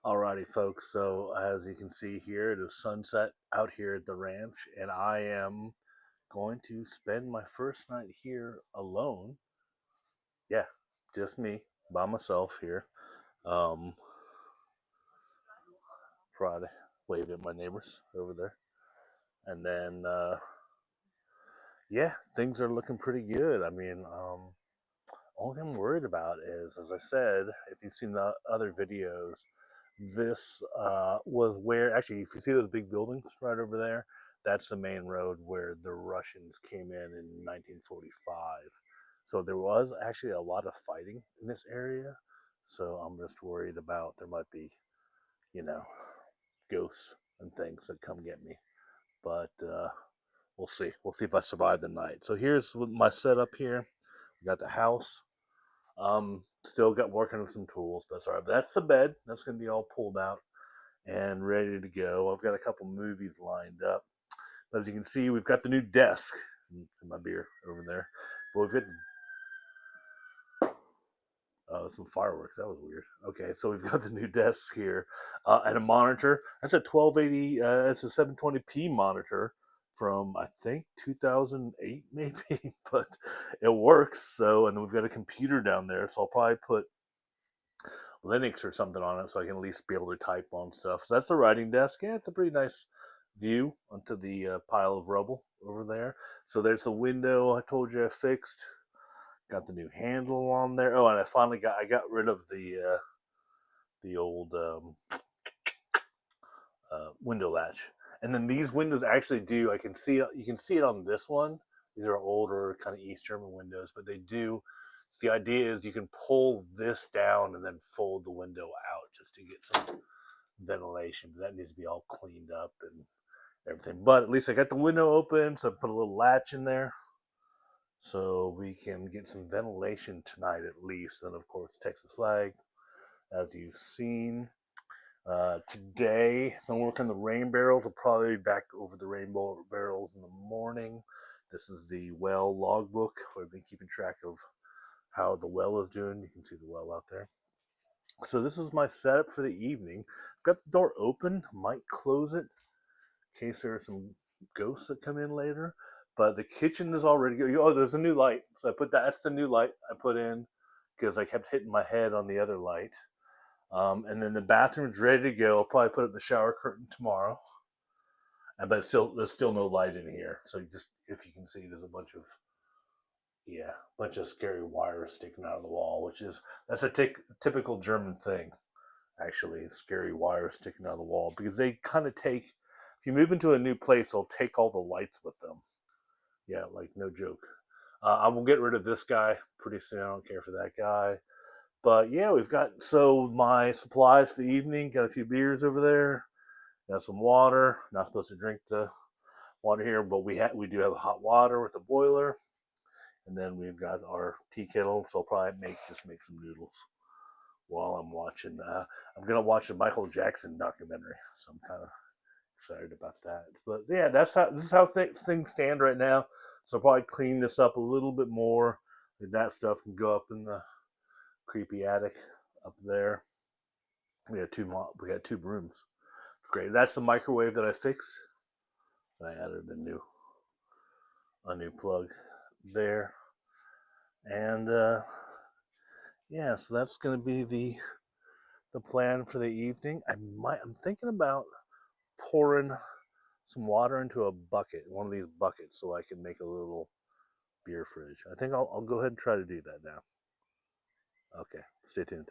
Alrighty, folks. So as you can see here, it is sunset out here at the ranch, and I am going to spend my first night here alone. Yeah, just me by myself here. Um, Try to wave at my neighbors over there, and then yeah, things are looking pretty good. Only thing I'm worried about is, as I said, if you've seen the other videos, this was where, actually, if you see those big buildings right over there, that's the main road where the Russians came in 1945. So there was actually a lot of fighting in this area. So I'm just worried about there might be, you know, ghosts and things that come get me. But we'll see. We'll see if I survive the night. So here's my setup here. We got the house. Still got working with some tools. That's all right. But that's the bed. That's gonna be all pulled out and ready to go. I've got a couple movies lined up. But as you can see, we've got the new desk and my beer over there. But we've got some fireworks. That was weird. Okay, so we've got the new desk here and a monitor. That's a 1280. It's a 720p monitor from I think 2008 maybe, but it works. So and then we've got a computer down there. So I'll probably put Linux or something on it so I can at least be able to type on stuff. So that's the writing desk. Yeah, it's a pretty nice view onto the pile of rubble over there. So there's the window I told you I fixed. Got the new handle on there. Oh, and I got rid of the old window latch. And then these windows actually do. I can see you can see it on this one. These are older kind of East German windows, but they do. So the idea is you can pull this down and then fold the window out just to get some ventilation. But that needs to be all cleaned up and everything. But at least I got the window open, so I put a little latch in there so we can get some ventilation tonight at least. And of course, Texas flag, as you've seen. Today, I'm working on the rain barrels. I'll probably be back over the rainbow barrels in the morning. This is the well logbook where I've been keeping track of how the well is doing. You can see the well out there. So this is my setup for the evening. I've got the door open. Might close it in case there are some ghosts that come in later. But the kitchen is already good. Oh, there's a new light. So I put that. That's the new light I put in because I kept hitting my head on the other light. And then the bathroom's ready to go. I'll probably put up the shower curtain tomorrow. But still, there's still no light in here. So just if you can see, there's a bunch of scary wires sticking out of the wall, which is that's a typical German thing. Actually, scary wires sticking out of the wall because they kind of take. If you move into a new place, they'll take all the lights with them. Yeah, like no joke. I will get rid of this guy pretty soon. I don't care for that guy. But yeah, we've got my supplies for the evening. Got a few beers over there. Got some water. Not supposed to drink the water here, but we do have hot water with a boiler, and then we've got our tea kettle. So I'll probably make some noodles while I'm watching. I'm gonna watch the Michael Jackson documentary, so I'm kind of excited about that. But yeah, this is how things stand right now. So I'll probably clean this up a little bit more. That stuff can go up in the creepy attic up there. We had two rooms. It's great. That's the microwave that I fixed. So I added a new plug there, and yeah, so that's going to be the plan for the evening. I'm thinking about pouring some water into a bucket, one of these buckets, so I can make a little beer fridge. I think I'll go ahead and try to do that now. Okay, stay tuned.